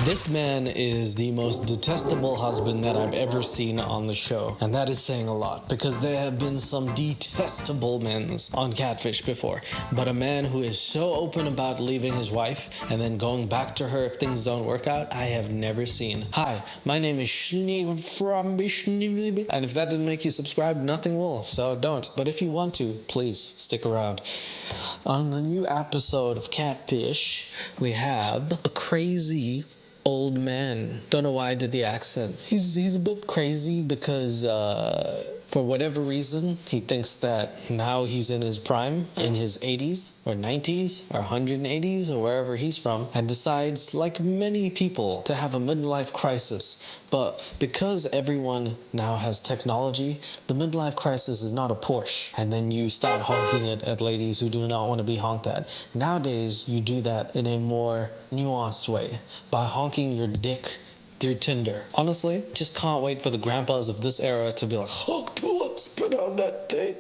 This man is the most detestable husband that I've ever seen on the show. And that is saying a lot, because there have been some detestable men on Catfish before. But a man who is so open about leaving his wife and then going back to her if things don't work out, I have never seen. Hi, my name is Shni from Bishni. And if that didn't make you subscribe, nothing will, so don't. But if you want to, please stick around. On the new episode of Catfish, we have a crazy old man. Don't know why I did the accent. He's a bit crazy because for whatever reason he thinks that now he's in his prime, in his 80s or 90s or 180s or wherever he's from, and decides, like many people, to have a midlife crisis. But because everyone now has technology, the midlife crisis is not a Porsche and then you start honking it at ladies who do not want to be honked at. Nowadays you do that in a more nuanced way by honking your dick through Tinder. Honestly, just can't wait for the grandpas of this era to be like, honk to up, spit on that thing.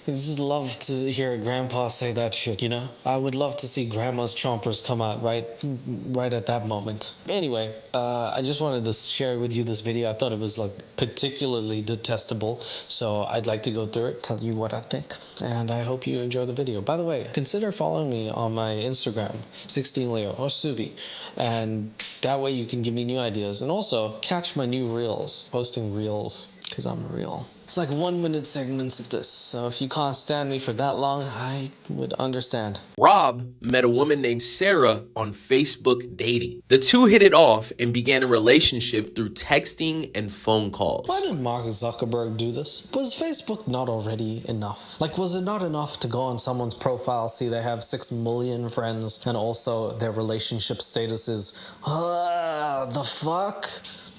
I just love to hear a grandpa say that shit, you know? I would love to see grandma's chompers come out right at that moment. Anyway, I just wanted to share with you this video. I thought it was like particularly detestable, so I'd like to go through it, tell you what I think, and I hope you enjoy the video. By the way, consider following me on my Instagram, 16leo or Suvi, and that way you can give me new ideas. And also, catch my new reels. Posting reels, because I'm real. It's like 1 minute segments of this, so if you can't stand me for that long, I would understand. Rob met a woman named Sarah on Facebook dating. The two hit it off and began a relationship through texting and phone calls. Why did Mark Zuckerberg do this? Was Facebook not already enough? Like, was it not enough to go on someone's profile, see they have 6 million friends, and also their relationship status is, the fuck?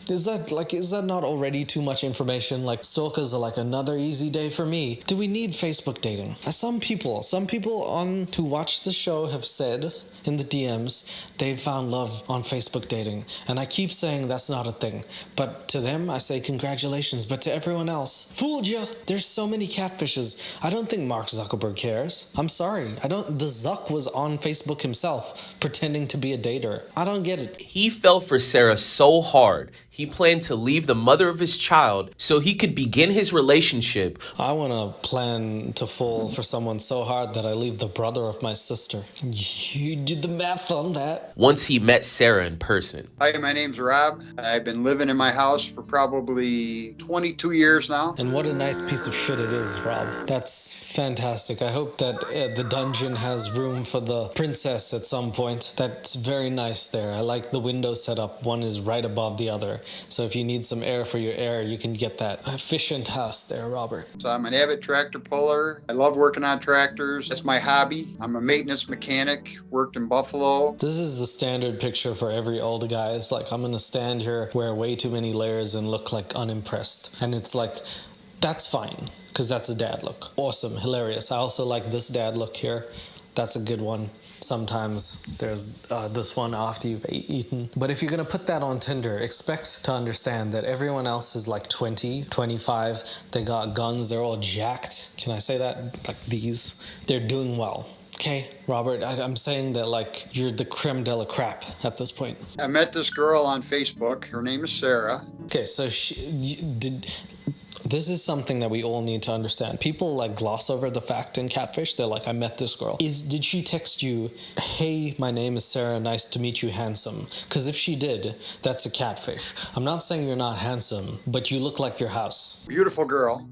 Is that not already too much information? Like, stalkers are like another easy day for me. Do we need Facebook dating? Some people on who watch the show have said in the DMs they've found love on Facebook dating, and I keep saying that's not a thing, but to them I say congratulations, but to everyone else, fooled ya. There's so many catfishes. I don't think Mark Zuckerberg cares. I'm sorry, the Zuck was on Facebook himself pretending to be a dater. I don't get it. He fell for Sarah so hard, he planned to leave the mother of his child so he could begin his relationship. I want to plan to fall for someone so hard that I leave the brother of my sister. You did the math on that. Once he met Sarah in person. Hi, my name's Rob. I've been living in my house for probably 22 years now. And what a nice piece of shit it is, Rob. That's fantastic. I hope that the dungeon has room for the princess at some point. That's very nice there. I like the window setup. One is right above the other. So if you need some air for your air, you can get that efficient house there, Robert. So I'm an avid tractor puller. I love working on tractors. That's my hobby. I'm a maintenance mechanic, worked in Buffalo. This is the standard picture for every old guy. It's like, I'm gonna stand here, wear way too many layers, and look like unimpressed. And it's like, that's fine, because that's a dad look. Awesome, hilarious. I also like this dad look here. That's a good one. Sometimes there's this one after you've eaten. But if you're gonna put that on Tinder, expect to understand that everyone else is like 20, 25. They got guns, they're all jacked. Can I say that? Like these. They're doing well. Okay, Robert, I'm saying that like you're the creme de la crap at this point. I met this girl on Facebook. Her name is Sarah. Okay, so this is something that we all need to understand. People like gloss over the fact in Catfish. They're like, I met this girl. Did she text you, hey, my name is Sarah, nice to meet you, handsome? Because if she did, that's a catfish. I'm not saying you're not handsome, but you look like your house. Beautiful girl.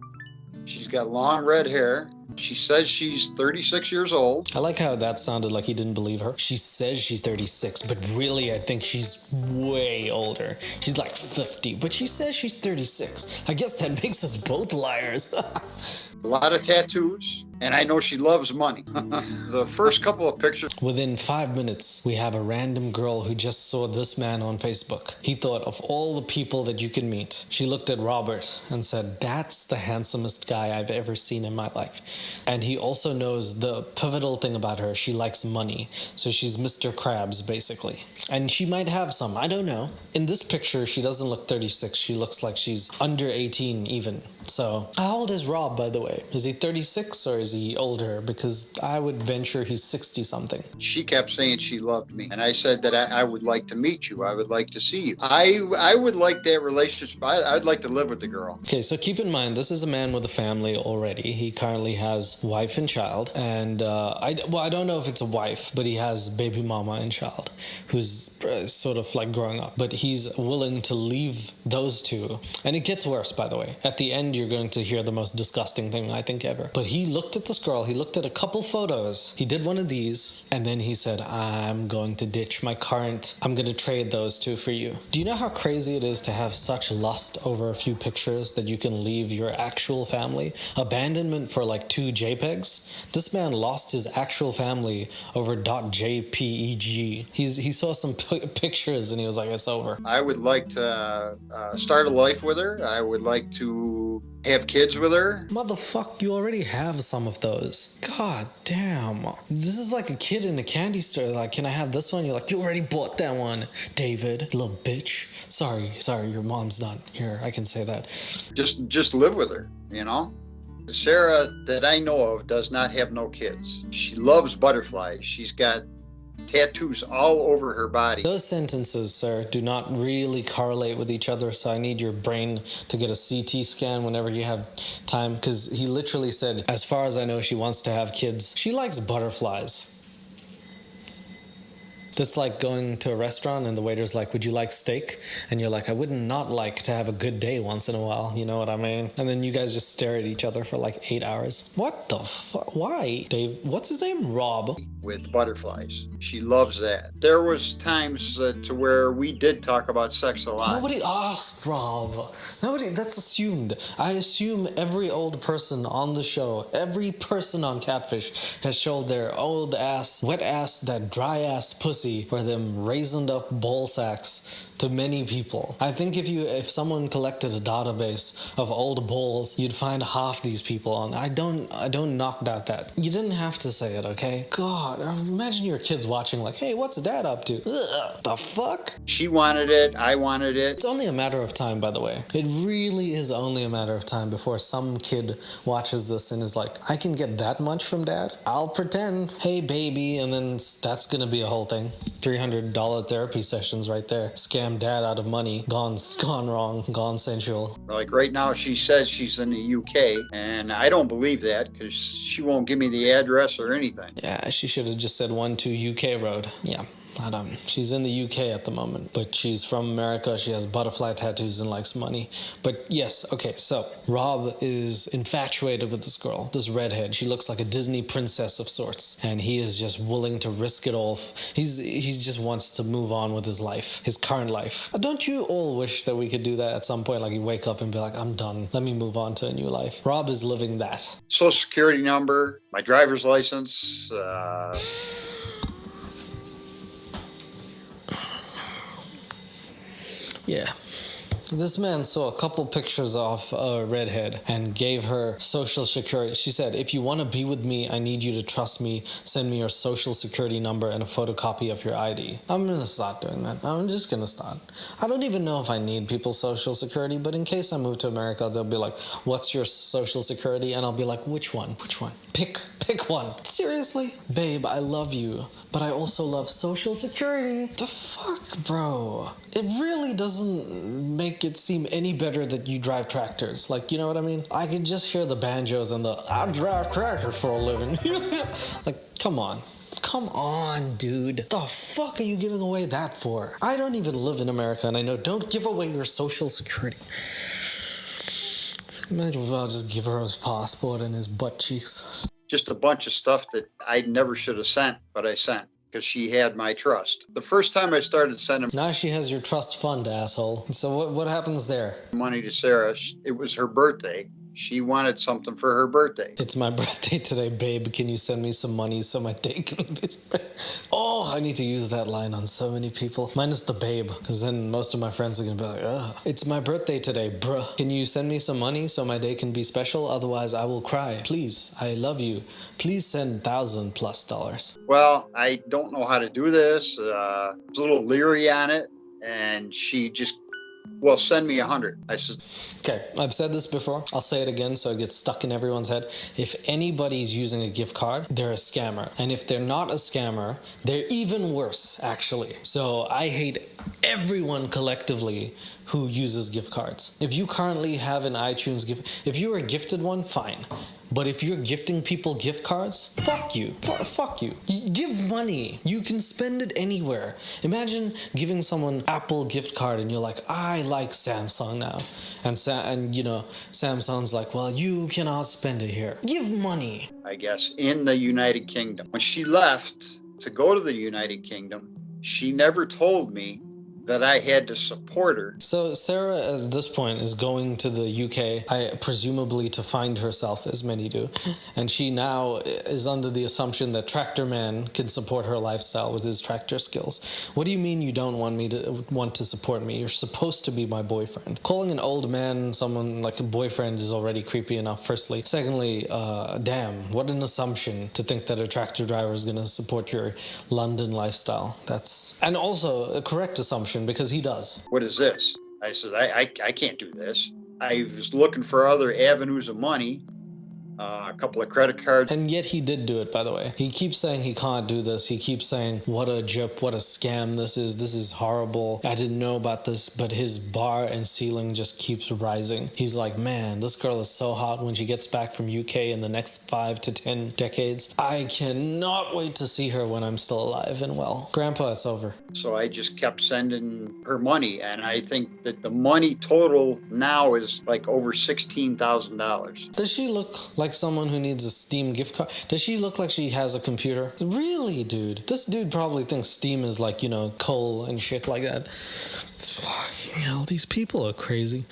She's got long red hair. She says she's 36 years old. I like how that sounded like he didn't believe her. She says she's 36, but really I think she's way older. She's like 50, but she says she's 36. I guess that makes us both liars. A lot of tattoos, and I know she loves money. The first couple of pictures. Within 5 minutes, we have a random girl who just saw this man on Facebook. He thought of all the people that you can meet. She looked at Robert and said, that's the handsomest guy I've ever seen in my life. And he also knows the pivotal thing about her. She likes money. So she's Mr. Krabs, basically. And she might have some, I don't know. In this picture, she doesn't look 36. She looks like she's under 18 even. So, how old is Rob, by the way? Is he 36 or is he older? Because I would venture he's 60 something. She kept saying she loved me, and I said that I would like to meet you. I would like to see you. I would like that relationship. I'd like to live with the girl. Okay, so keep in mind, this is a man with a family already. He currently has wife and child, and I don't know if it's a wife, but he has baby mama and child, who's sort of like growing up. But he's willing to leave those two, and it gets worse, by the way. At the end, you're going to hear the most disgusting thing I think ever. But he looked at this girl. He looked at a couple photos. He did one of these, and then he said, "I'm going to ditch my current. I'm going to trade those two for you." Do you know how crazy it is to have such lust over a few pictures that you can leave your actual family? Abandonment for like 2 JPEGs? This man lost his actual family over .jpeg. He saw some pictures and he was like, it's over. I would like to start a life with her. I would like to have kids with her. Motherfuck, you already have some of those. God damn. This is like a kid in a candy store. Like, can I have this one? You're like, you already bought that one, David, little bitch. Sorry, your mom's not here. I can say that. Just live with her, you know? Sarah, that I know of, does not have no kids. She loves butterflies. She's got tattoos all over her body. Those sentences, sir, do not really correlate with each other, so I need your brain to get a CT scan whenever you have time, because he literally said, as far as I know, she wants to have kids. She likes butterflies. That's like going to a restaurant and the waiter's like, would you like steak? And you're like, I would not like to have a good day once in a while. You know what I mean? And then you guys just stare at each other for like 8 hours. What the fuck? Why? Dave, what's his name? Rob. With butterflies. She loves that. There was times to where we did talk about sex a lot. Nobody asked, Rob. Nobody, that's assumed. I assume every old person on the show, every person on Catfish has showed their old ass, wet ass, that dry ass pussy or them raisined up ball sacks to many people. I think if someone collected a database of old balls, you'd find half these people on. I don't knock doubt that. You didn't have to say it, okay? God, imagine your kids watching like, hey, what's dad up to? Ugh, the fuck? She wanted it, I wanted it. It's only a matter of time, by the way. It really is only a matter of time before some kid watches this and is like, I can get that much from dad? I'll pretend, hey baby, and then that's gonna be a whole thing. $300 therapy sessions right there. Scam dad out of money. Gone wrong. Gone sensual. Like right now, she says she's in the UK, and I don't believe that because she won't give me the address or anything. Yeah, she should have just said 12 UK Road. Yeah. She's in the UK at the moment, but she's from America. She has butterfly tattoos and likes money. But yes, okay, so Rob is infatuated with this girl, this redhead. She looks like a Disney princess of sorts, and he is just willing to risk it all. He's just wants to move on with his life, his current life. Don't you all wish that we could do that at some point? Like you wake up and be like, I'm done. Let me move on to a new life. Rob is living that. Social security number, my driver's license, Yeah. This man saw a couple pictures of a redhead and gave her social security. She said, if you want to be with me, I need you to trust me. Send me your social security number and a photocopy of your ID. I'm going to start doing that. I'm just going to start. I don't even know if I need people's social security, but in case I move to America, they'll be like, what's your social security? And I'll be like, which one? Which one? Pick one. Seriously? Babe, I love you, but I also love social security. The fuck, bro? It really doesn't make it seem any better that you drive tractors. Like, you know what I mean? I can just hear the banjos and I drive tractors for a living. Like, come on. Come on, dude. The fuck are you giving away that for? I don't even live in America, and I know don't give away your social security. Might as well just give her his passport and his butt cheeks. Just a bunch of stuff that I never should have sent, but I sent because she had my trust. The first time I started sending Now she has your trust fund, asshole. So what happens there? money to Sarah, it was her birthday. She wanted something for her birthday. It's my birthday today, babe. Can you send me some money so my day can be spent? Oh, I need to use that line on so many people. Minus the babe, because then most of my friends are going to be like, ugh. It's my birthday today, bruh. Can you send me some money so my day can be special? Otherwise, I will cry. Please, I love you. Please send $1,000+. Well, I don't know how to do this. I was a little leery on it, and she just well, send me 100. I said, Okay, I've said this before. I'll say it again so it gets stuck in everyone's head. If anybody's using a gift card, they're a scammer. And if they're not a scammer, they're even worse, actually. So I hate everyone collectively who uses gift cards. If you currently have an iTunes gift, if you were gifted one, fine. But if you're gifting people gift cards, fuck you. Fuck you. Give money. You can spend it anywhere. Imagine giving someone Apple gift card and you're like, I like Samsung now. And Samsung's like, well, you cannot spend it here. Give money. I guess, in the United Kingdom. When she left to go to the United Kingdom, she never told me that I had to support her. So Sarah at this point is going to the UK, presumably to find herself, as many do. And she now is under the assumption that Tractor Man can support her lifestyle with his tractor skills. What do you mean you don't want to support me? You're supposed to be my boyfriend. Calling an old man someone like a boyfriend is already creepy enough, firstly. Secondly, damn, what an assumption to think that a tractor driver is going to support your London lifestyle. And also a correct assumption, because he does. What is this? I said, I can't do this. I was looking for other avenues of money, a couple of credit cards. And yet he did do it, by the way. He keeps saying he can't do this. He keeps saying, what a jip, what a scam this is. This is horrible. I didn't know about this, but his bar and ceiling just keeps rising. He's like, man, this girl is so hot when she gets back from UK in the next 5 to 10 decades. I cannot wait to see her when I'm still alive and well. Grandpa, it's over. So I just kept sending her money, and I think that the money total now is like over $16,000. Does she look like someone who needs a Steam gift card? Does she look like she has a computer? Really, dude? This dude probably thinks Steam is like, coal and shit like that. Fuck, these people are crazy.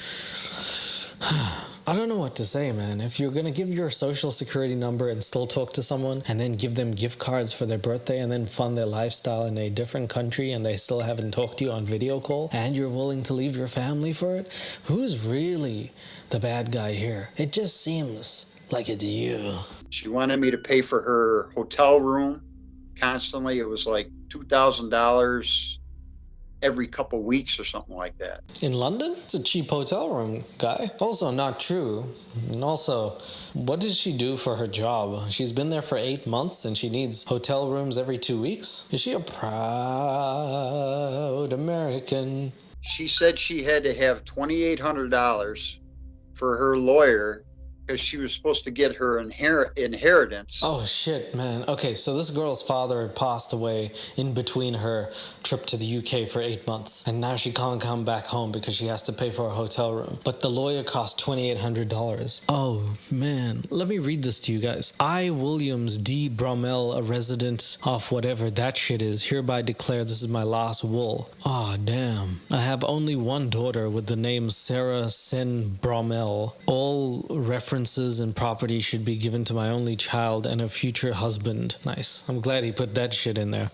I don't know what to say, man. If you're going to give your social security number and still talk to someone and then give them gift cards for their birthday and then fund their lifestyle in a different country and they still haven't talked to you on video call and you're willing to leave your family for it, who's really the bad guy here? It just seems like it's you. She wanted me to pay for her hotel room constantly. It was like $2,000 every couple weeks or something like that. In London? It's a cheap hotel room, guy. Also not true. And also, what does she do for her job? She's been there for 8 months and she needs hotel rooms every 2 weeks? Is she a proud American? She said she had to have $2,800 for her lawyer because she was supposed to get her inheritance. Oh shit, man. Okay, so this girl's father had passed away in between her trip to the UK for 8 months, and now she can't come back home because she has to pay for a hotel room. But the lawyer cost $2,800. Oh man, let me read this to you guys. I, Williams D. Bromell, a resident of whatever that shit is, hereby declare this is my last will. Aw, damn. I have only one daughter with the name Sarah Sen Bromell. All references and property should be given to my only child and her future husband. Nice. I'm glad he put that shit in there.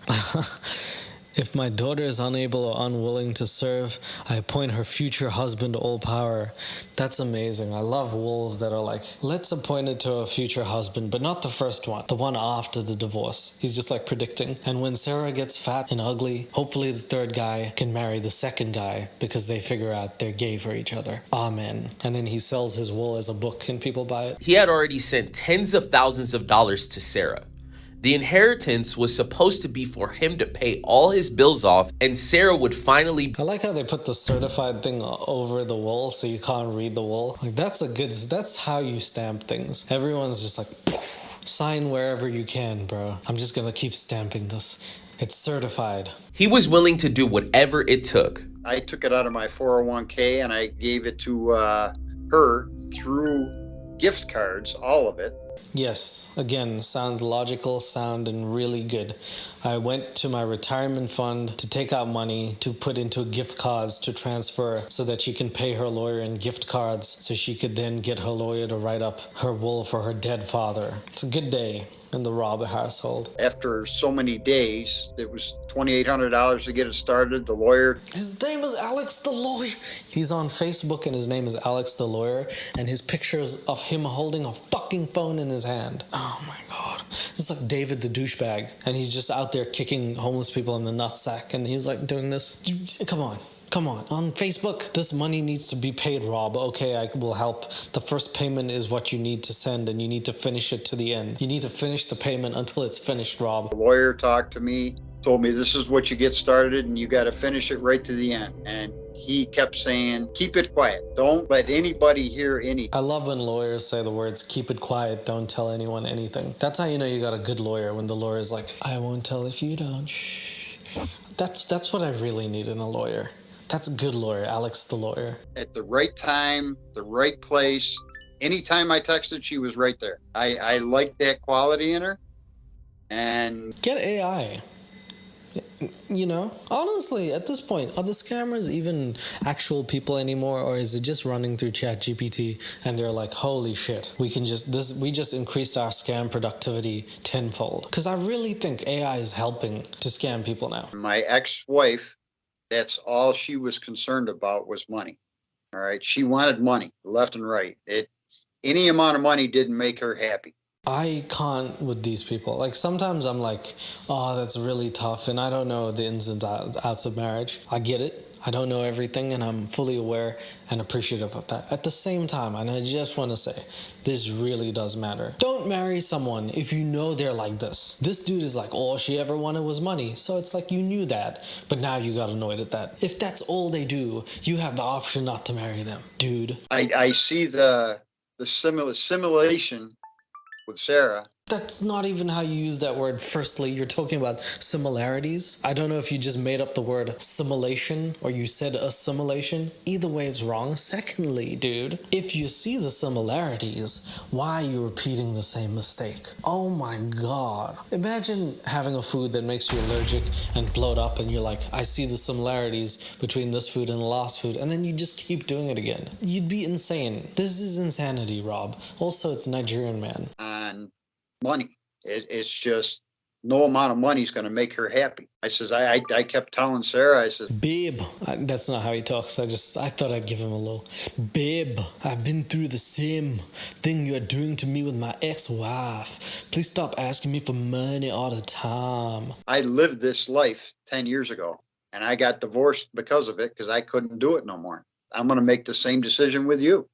If my daughter is unable or unwilling to serve, I appoint her future husband all power. That's amazing. I love wills that are like, let's appoint it to a future husband, but not the first one, the one after the divorce. He's just like predicting. And when Sarah gets fat and ugly, hopefully the third guy can marry the second guy because they figure out they're gay for each other. Amen. And then he sells his will as a book and people buy it. He had already sent tens of thousands of dollars to Sarah. The inheritance was supposed to be for him to pay all his bills off, and Sarah would finally... I like how they put the certified thing over the will so you can't read the will. Like, that's how you stamp things. Everyone's just like, sign wherever you can, bro. I'm just gonna keep stamping this. It's certified. He was willing to do whatever it took. I took it out of my 401k and I gave it to her through gift cards, all of it. Yes, again, sounds logical, sound and really good. I went to my retirement fund to take out money to put into gift cards to transfer so that she can pay her lawyer in gift cards so she could then get her lawyer to write up her will for her dead father. It's a good day in the Robb household. After so many days, it was $2,800 to get it started. The lawyer... His name is Alex the Lawyer. He's on Facebook and his name is Alex the Lawyer, and his pictures of him holding a fucking phone in his hand. Oh my god. It's like David the douchebag, and he's just out there kicking homeless people in the nutsack, and he's like doing this. Come on. Come on Facebook, this money needs to be paid, Rob. Okay, I will help. The first payment is what you need to send, and you need to finish it to the end. You need to finish the payment until it's finished, Rob. The lawyer talked to me, told me this is what you get started and you got to finish it right to the end. And he kept saying, keep it quiet. Don't let anybody hear anything. I love when lawyers say the words, keep it quiet, don't tell anyone anything. That's how you know you got a good lawyer, when the lawyer's like, I won't tell if you don't. Shh. That's what I really need in a lawyer. That's a good lawyer, Alex the lawyer. At the right time, the right place. Anytime I texted, she was right there. I liked that quality in her. And get AI. You know, honestly, at this point, are the scammers even actual people anymore, or is it just running through ChatGPT and they're like, holy shit, we just increased our scam productivity tenfold? Because I really think AI is helping to scam people now. My ex-wife, that's all she was concerned about was money. All right, she wanted money left and right. Any amount of money didn't make her happy. I can't with these people. Like, sometimes I'm like, oh, that's really tough, and I don't know the ins and outs of marriage. I get it. I don't know everything, and I'm fully aware and appreciative of that. At the same time, and I just want to say, this really does matter. Don't marry someone if you know they're like this. This dude is like, all she ever wanted was money. So it's like, you knew that, but now you got annoyed at that. If that's all they do, you have the option not to marry them, dude. I see the simulation with Sarah. That's not even how you use that word. Firstly, you're talking about similarities. I don't know if you just made up the word simulation or you said assimilation. Either way, it's wrong. Secondly, dude, if you see the similarities, why are you repeating the same mistake? Oh my God. Imagine having a food that makes you allergic and bloat up, and you're like, I see the similarities between this food and the last food, and then you just keep doing it again. You'd be insane. This is insanity, Rob. Also, it's Nigerian, man. On money. It's just no amount of money is going to make her happy. I kept telling Sarah, I said, babe, that's not how he talks. I thought I'd give him a little. Babe, I've been through the same thing you're doing to me with my ex-wife. Please stop asking me for money all the time. I lived this life 10 years ago and I got divorced because of it, because I couldn't do it no more. I'm going to make the same decision with you.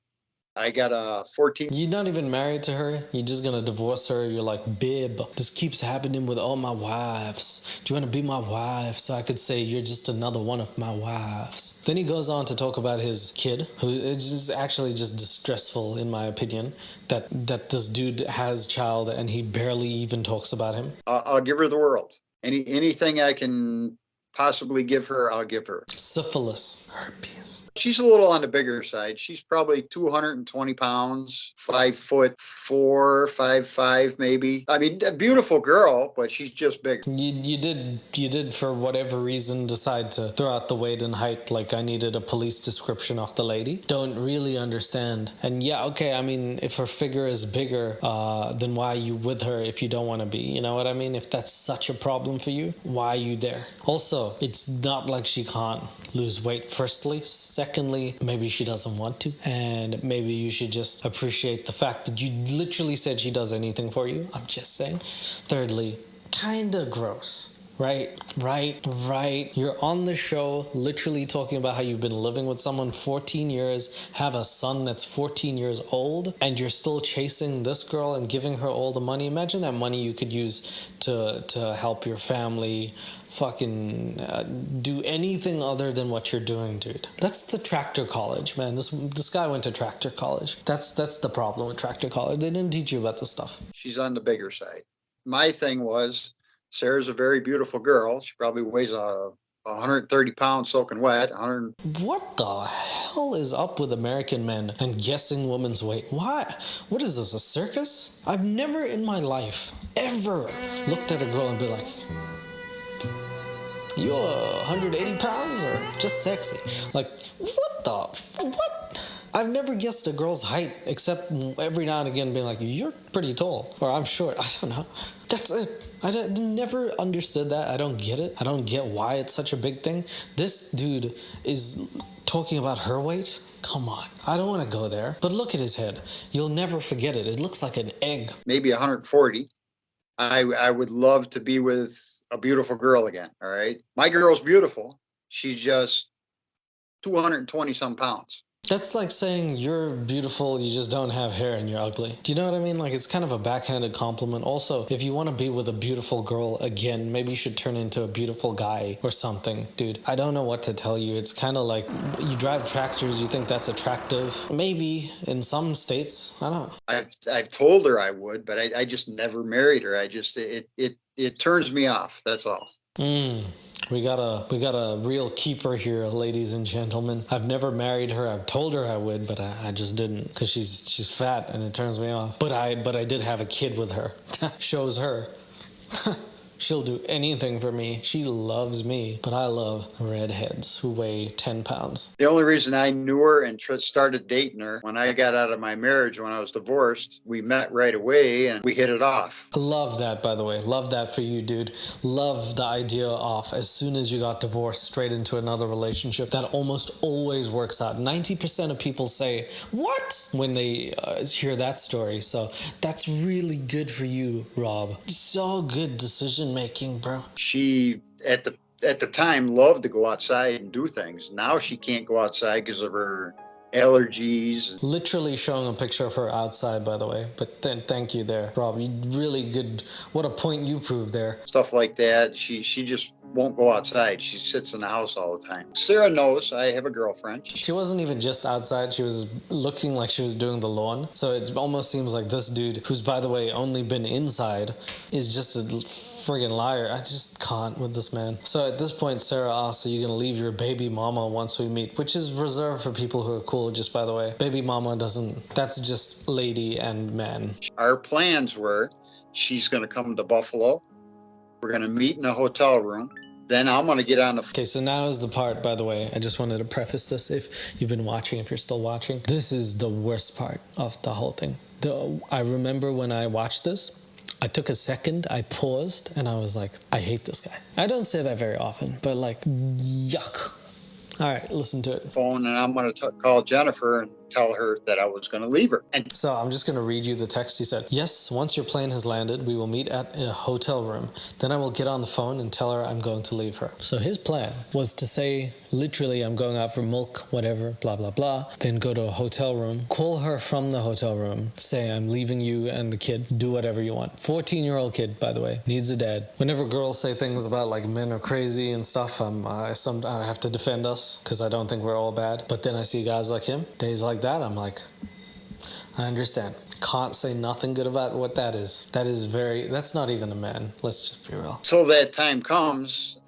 I got a 14. You're not even married to her. You're just going to divorce her. You're like, babe, this keeps happening with all my wives. Do you want to be my wife so I could say you're just another one of my wives? Then he goes on to talk about his kid, who is actually just distressful, in my opinion, that this dude has a child and he barely even talks about him. I'll give her the world. Anything I can possibly give her, I'll give her. Syphilis, herpes. She's a little on the bigger side. She's probably 220 pounds, 5'4", 5'5", maybe. I mean, a beautiful girl, but she's just bigger. You did for whatever reason decide to throw out the weight and height. Like, I needed a police description of the lady. Don't really understand. And yeah, okay, I mean, if her figure is bigger, then why are you with her if you don't want to be? You know what I mean? If that's such a problem for you, why are you there? Also, it's not like she can't lose weight, firstly. Secondly, maybe she doesn't want to. And maybe you should just appreciate the fact that you literally said she does anything for you. I'm just saying. Thirdly, kinda gross. Right. You're on the show literally talking about how you've been living with someone 14 years, have a son that's 14 years old, and you're still chasing this girl and giving her all the money. Imagine that money you could use to help your family, fucking do anything other than what you're doing, dude. That's the tractor college, man. This guy went to tractor college. That's the problem with tractor college. They didn't teach you about this stuff. She's on the bigger side. My thing was, Sarah's a very beautiful girl. She probably weighs 130 pounds soaking wet. What the hell is up with American men and guessing women's weight? Why? What is this, a circus? I've never in my life ever looked at a girl and be like, you're 180 pounds or just sexy? Like, what? I've never guessed a girl's height except every now and again being like, you're pretty tall, or I'm short. I don't know. That's it. I never understood that. I don't get it. I don't get why it's such a big thing. This dude is talking about her weight. Come on. I don't want to go there. But look at his head. You'll never forget it. It looks like an egg. Maybe 140. I would love to be with a beautiful girl again. All right. My girl's beautiful. She's just 220 some pounds. That's like saying you're beautiful, you just don't have hair and you're ugly. Do you know what I mean? Like, it's kind of a backhanded compliment. Also, if you want to be with a beautiful girl again, maybe you should turn into a beautiful guy or something. Dude, I don't know what to tell you. It's kind of like you drive tractors, you think that's attractive. Maybe in some states. I don't know. I've told her I would, but I just never married her. It turns me off. That's all. We got a real keeper here, ladies and gentlemen. I've never married her. I've told her I would, but I just didn't because she's fat and it turns me off. But I did have a kid with her. Shows her. She'll do anything for me. She loves me, but I love redheads who weigh 10 pounds. The only reason I knew her and started dating her, when I got out of my marriage, when I was divorced, we met right away and we hit it off. Love that, by the way. Love that for you, dude. Love the idea of as soon as you got divorced, straight into another relationship. That almost always works out. 90% of people say, what? When they hear that story. So that's really good for you, Rob. So good decision making, bro. She at the time loved to go outside and do things. Now she can't go outside because of her allergies. Literally showing a picture of her outside, by the way. But thank you there, Rob. You really good. What a point you proved there. Stuff like that. She just won't go outside. She sits in the house all the time. Sarah knows I have a girlfriend. She wasn't even just outside. She was looking like she was doing the lawn. So it almost seems like this dude, who's, by the way, only been inside, is just a friggin' liar. I just can't with this man. So at this point, Sarah asks, are you gonna leave your baby mama once we meet? Which is reserved for people who are cool, just by the way. Baby mama doesn't, that's just lady and man. Our plans were she's gonna come to Buffalo. We're gonna meet in a hotel room. Then I'm gonna get on the... Okay, so now is the part, by the way. I just wanted to preface this if you've been watching, if you're still watching. This is the worst part of the whole thing. I remember when I watched this, I took a second, I paused, and I was like, I hate this guy. I don't say that very often, but like, yuck. All right, listen to it. Phone, and I'm going to call Jennifer and tell her that I was going to leave her. And so I'm just going to read you the text. He said, yes, once your plane has landed, we will meet at a hotel room. Then I will get on the phone and tell her I'm going to leave her. So his plan was to say, literally, I'm going out for milk, whatever, blah, blah, blah. Then go to a hotel room, call her from the hotel room, say, I'm leaving you and the kid, do whatever you want. 14-year-old kid, by the way, needs a dad. Whenever girls say things about like men are crazy and stuff, I have to defend us because I don't think we're all bad. But then I see guys like him, days like that, I'm like, I understand. Can't say nothing good about what that is. That's not even a man. Let's just be real. Till that time comes,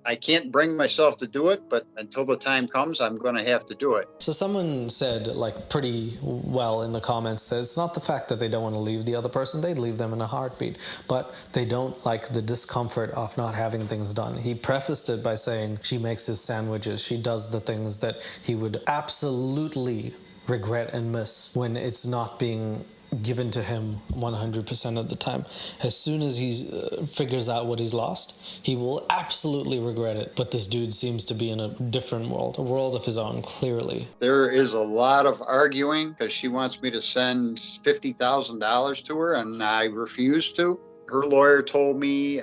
I can't bring myself to do it, but until the time comes, I'm going to have to do it. So someone said, like, pretty well in the comments that it's not the fact that they don't want to leave the other person. They'd leave them in a heartbeat. But they don't like the discomfort of not having things done. He prefaced it by saying she makes his sandwiches. She does the things that he would absolutely regret and miss when it's not being given to him 100% of the time. As soon as he figures out what he's lost, he will absolutely regret it. But this dude seems to be in a different world, a world of his own, clearly. There is a lot of arguing because she wants me to send $50,000 to her, and I refuse to. Her lawyer told me,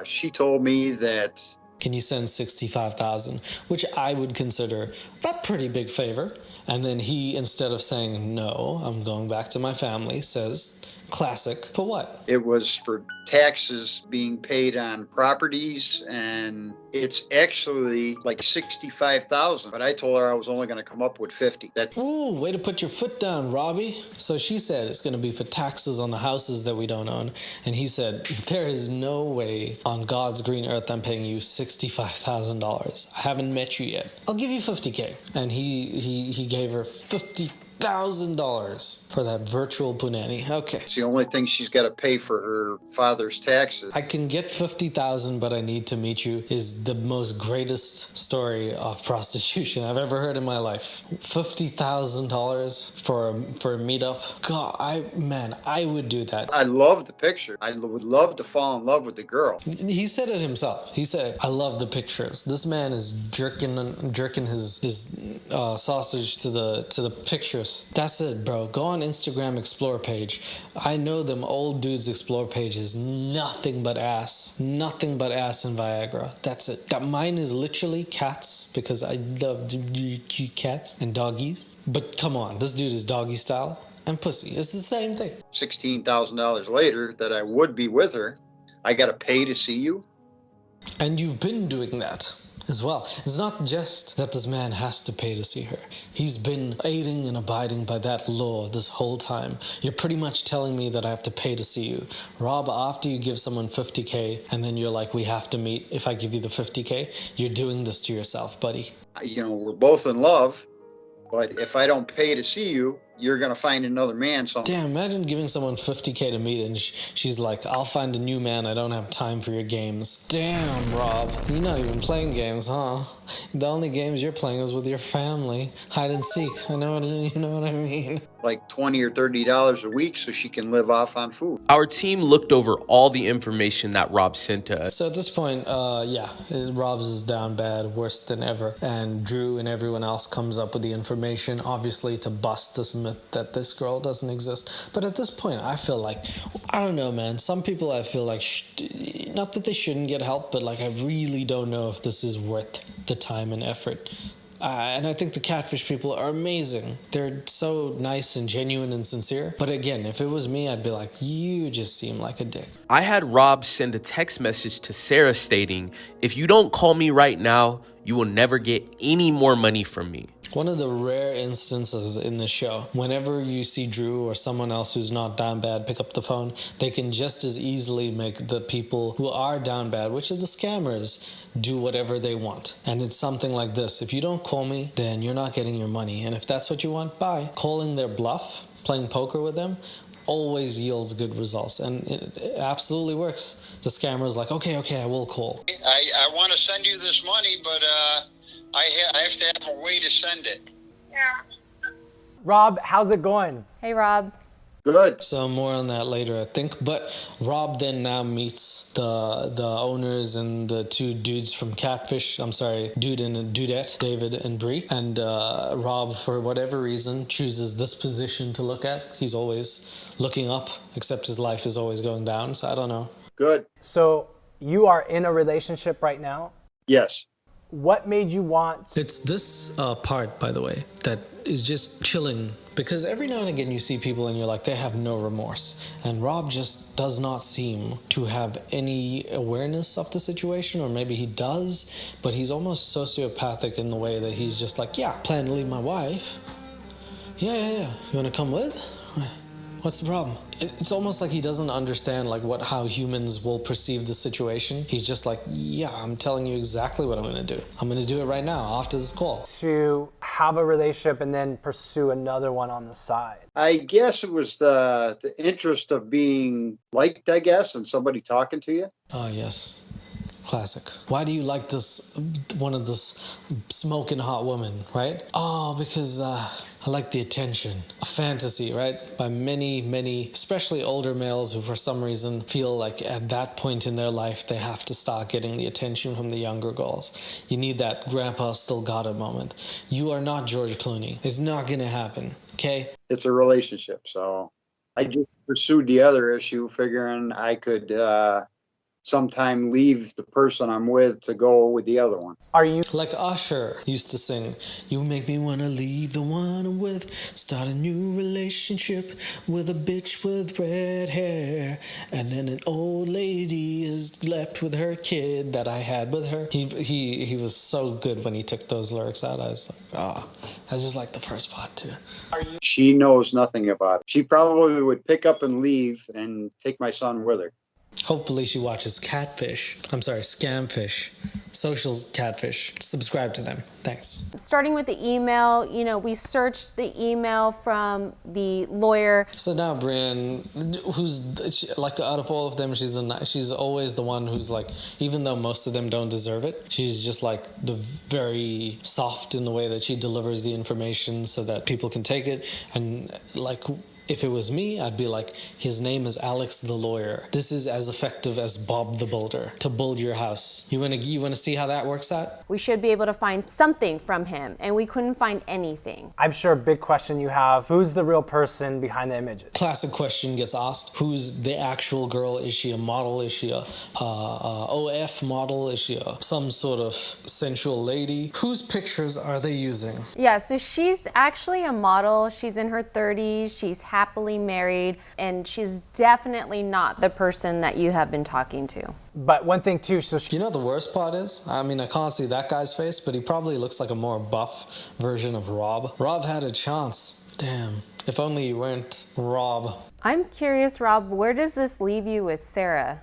she told me that... Can you send $65,000? Which I would consider a pretty big favor. And then he, instead of saying, no, I'm going back to my family, says, classic, for what? It was for taxes being paid on properties, and it's actually like $65,000. But I told her I was only going to come up with $50,000. Ooh, way to put your foot down, Robbie. So she said it's going to be for taxes on the houses that we don't own. And he said, there is no way on God's green earth I'm paying you $65,000. I haven't met you yet. I'll give you $50K. And he gave her $50,000 for that virtual punani. Okay. It's the only thing she's got to pay for her father's taxes. I can get $50,000, but I need to meet you is the most greatest story of prostitution I've ever heard in my life. $50,000 for a meetup. God, I would do that. I love the picture. I would love to fall in love with the girl. He said it himself. He said, I love the pictures. This man is jerking his sausage to the picture pictures. That's it, bro. Go on Instagram Explore page. I know them old dudes Explore page is nothing but ass. Nothing but ass and Viagra. That's it. That mine is literally cats because I love cute cats and doggies. But come on, this dude is doggy style and pussy. It's the same thing. $16,000 later that I would be with her, I got to pay to see you. And you've been doing that as well. It's not just that this man has to pay to see her. He's been aiding and abiding by that law this whole time. You're pretty much telling me that I have to pay to see you. Rob, after you give someone 50K and then you're like, we have to meet if I give you the 50K, you're doing this to yourself, buddy. We're both in love, but if I don't pay to see you, you're going to find another man. Damn, imagine giving someone 50K to meet and she's like, I'll find a new man. I don't have time for your games. Damn, Rob. You're not even playing games, huh? The only games you're playing is with your family. Hide and seek. You know what I mean? Like $20 or $30 a week so she can live off on food. Our team looked over all the information that Rob sent to us. So at this point, Rob's is down bad, worse than ever. And Drew and everyone else comes up with the information, obviously, to bust this myth that this girl doesn't exist. But at this point, I feel like, I don't know, man. Some people I feel like, not that they shouldn't get help, but like I really don't know if this is worth the time and effort. And I think the catfish people are amazing. They're so nice and genuine and sincere. But again, if it was me, I'd be like, you just seem like a dick. I had Rob send a text message to Sarah stating, if you don't call me right now, you will never get any more money from me. One of the rare instances in the show, whenever you see Drew or someone else who's not down bad pick up the phone, they can just as easily make the people who are down bad, which are the scammers, do whatever they want. And it's something like this. If you don't call me, then you're not getting your money. And if that's what you want, bye. Calling their bluff, playing poker with them, always yields good results. And it absolutely works. The scammer's like, okay, I will call. I want to send you this money, but I have to have a way to send it. Yeah. Rob, how's it going? Hey, Rob. Good. So more on that later, I think. But Rob then now meets the owners and the two dudes from Catfish. I'm sorry, dude and a dudette, David and Bree. And Rob, for whatever reason, chooses this position to look at. He's always looking up, except his life is always going down. So I don't know. Good. So you are in a relationship right now? Yes. What made you want... It's this part, by the way, that is just chilling. Because every now and again you see people and you're like, they have no remorse. And Rob just does not seem to have any awareness of the situation, or maybe he does, but he's almost sociopathic in the way that he's just like, yeah, plan to leave my wife. Yeah. You want to come with? What's the problem? It's almost like he doesn't understand how humans will perceive the situation. He's just like, yeah, I'm telling you exactly what I'm going to do. I'm going to do it right now after this call. To have a relationship and then pursue another one on the side? I guess it was the interest of being liked, I guess, and somebody talking to you. Oh, yes. Classic. Why do you like one of this smoking hot woman, right? Oh, because I like the attention. A fantasy, right? By many, especially older males who for some reason feel like at that point in their life they have to start getting the attention from the younger girls. You need that grandpa still got it moment. You are not George Clooney. It's not going to happen, okay? It's a relationship, so I just pursued the other issue, figuring I could sometime leave the person I'm with to go with the other one. Are you... Like Usher used to sing, you make me want to leave the one I'm with, start a new relationship with a bitch with red hair, and then an old lady is left with her kid that I had with her. He was so good when he took those lyrics out. I was like, I just like the first part too. She knows nothing about it. She probably would pick up and leave and take my son with her. Hopefully she watches Scamfish, Social Catfish. Subscribe to them. Thanks. Starting with the email, we searched the email from the lawyer. So now Brienne, who's like out of all of them, she's always the one who's like, even though most of them don't deserve it, she's just like the very soft in the way that she delivers the information so that people can take it. And like, if it was me, I'd be like, his name is Alex the lawyer. This is as effective as Bob the builder to build your house. You want to see how that works out? We should be able to find something from him, and we couldn't find anything. I'm sure a big question you have, who's the real person behind the images? Classic question gets asked. Who's the actual girl? Is she a model? Is she a OF model? Is she some sort of sensual lady? Whose pictures are they using? Yeah, so she's actually a model. She's in her 30s. She's happily married, and she's definitely not the person that you have been talking to. But one thing too, so You know what the worst part is? I mean, I can't see that guy's face, but he probably looks like a more buff version of Rob. Rob had a chance. Damn. If only you weren't Rob. I'm curious, Rob, where does this leave you with Sarah?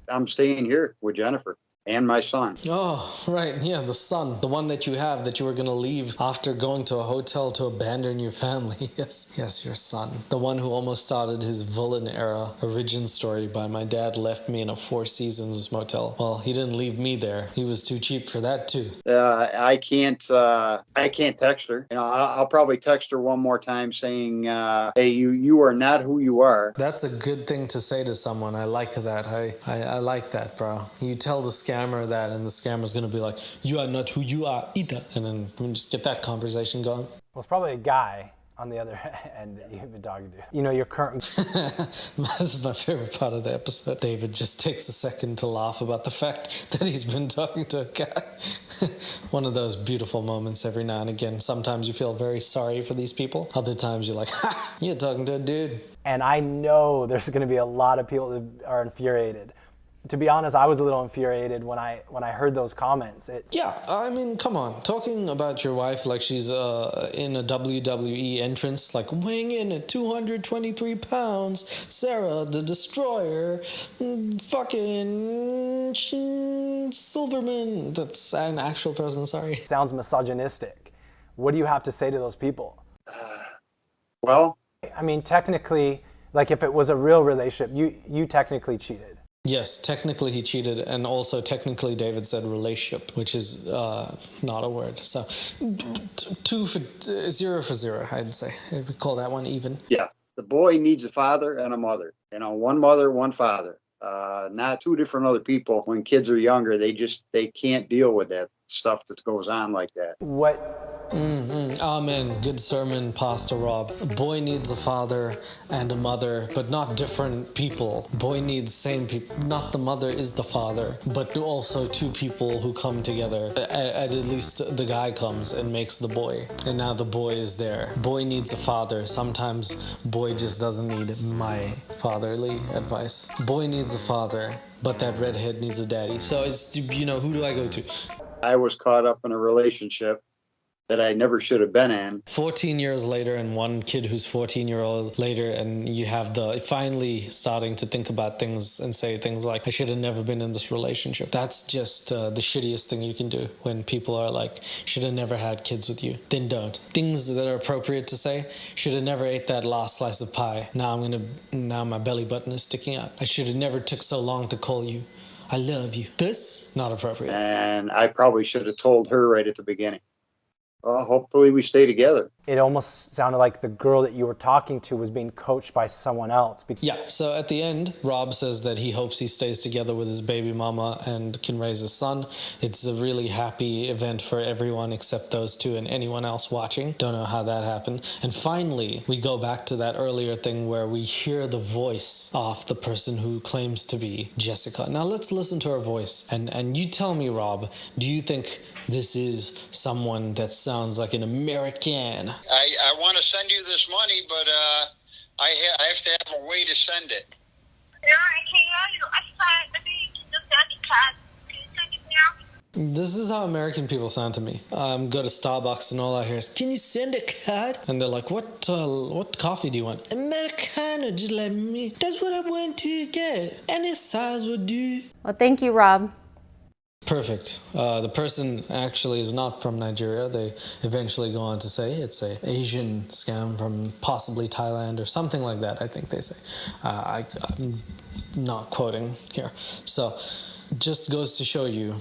I'm staying here with Jennifer and my son. Oh, right. Yeah, the son. The one that you have that you were going to leave after going to a hotel to abandon your family. Yes, your son. The one who almost started his villain era origin story by my dad left me in a Four Seasons motel. Well, he didn't leave me there. He was too cheap for that too. I can't text her. You know, I'll probably text her one more time saying, hey, you are not who you are. That's a good thing to say to someone. I like that. I like that, bro. You tell the scammer that, and the scammer's gonna be like, you are not who you are either. And then we can just get that conversation going. well, it's probably a guy on the other end that you've been talking to. You know, your current... This is my favorite part of the episode. David just takes a second to laugh about the fact that he's been talking to a guy. One of those beautiful moments every now and again. Sometimes you feel very sorry for these people. Other times you're like, ha, you're talking to a dude. And I know there's going to be a lot of people that are infuriated. To be honest, I was a little infuriated when I heard those comments. Yeah, I mean, come on. Talking about your wife like she's in a WWE entrance, like weighing in at 223 pounds, Sarah the Destroyer, fucking Silverman. That's an actual person, sorry. Sounds misogynistic. What do you have to say to those people? Well, I mean, technically, like if it was a real relationship, you technically cheated. Yes, technically he cheated, and also technically David said relationship, which is not a word. So 0 for 0, I'd say. We call that one even. yeah, the boy needs a father and a mother. You know, one mother, one father. Not two different other people. When kids are younger, they can't deal with that stuff that goes on like that. What? Amen. Good sermon, Pastor Rob. A boy needs a father and a mother, but not different people. Boy needs same people. Not the mother is the father, but also two people who come together. At least the guy comes and makes the boy, and now the boy is there. Boy needs a father. Sometimes boy just doesn't need my fatherly advice. Boy needs a father, but that redhead needs a daddy. So it's, you know, who do I go to? I was caught up in a relationship that I never should have been in. 14 years later, and one kid who's 14-year-old later, and you have the finally starting to think about things and say things like, I should have never been in this relationship. That's just the shittiest thing you can do when people are like, should have never had kids with you. Then don't. Things that are appropriate to say, should have never ate that last slice of pie. Now my belly button is sticking out. I should have never took so long to call you. I love you. This, not appropriate. And I probably should have told her right at the beginning. Well, hopefully we stay together. It almost sounded like the girl that you were talking to was being coached by someone else. Yeah, so at the end, Rob says that he hopes he stays together with his baby mama and can raise a son. It's a really happy event for everyone except those two and anyone else watching. Don't know how that happened. And finally, we go back to that earlier thing where we hear the voice of the person who claims to be Jessica. Now let's listen to her voice. And you tell me, Rob, do you think this is someone that sounds like an American? I want to send you this money, but I have to have a way to send it. No, I can't hear you. I'm sorry. Maybe you can just send the card. Can you send it now? This is how American people sound to me. Go to Starbucks and all I hear is, can you send a card? And they're like, what coffee do you want? Americano, just like me. That's what I want to get. Any size will do. Well, thank you, Rob. Perfect. The person actually is not from Nigeria. They eventually go on to say it's a Asian scam from possibly Thailand or something like that, I think they say. I'm not quoting here. So just goes to show you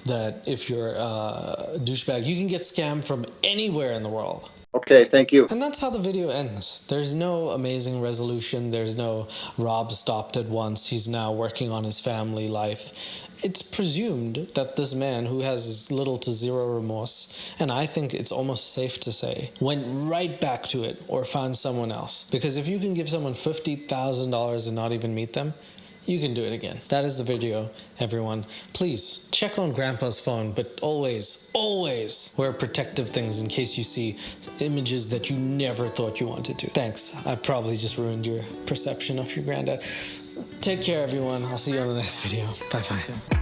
that if you're a douchebag, you can get scammed from anywhere in the world. Okay, thank you. And that's how the video ends. There's no amazing resolution. There's no Rob stopped at once. He's now working on his family life. it's presumed that this man, who has little to zero remorse, and I think it's almost safe to say, went right back to it or found someone else. Because if you can give someone $50,000 and not even meet them, you can do it again. That is the video, everyone. Please check on Grandpa's phone, but always, always wear protective things in case you see images that you never thought you wanted to. Thanks. I probably just ruined your perception of your granddad. Take care, everyone. I'll see you on the next video. Bye-bye.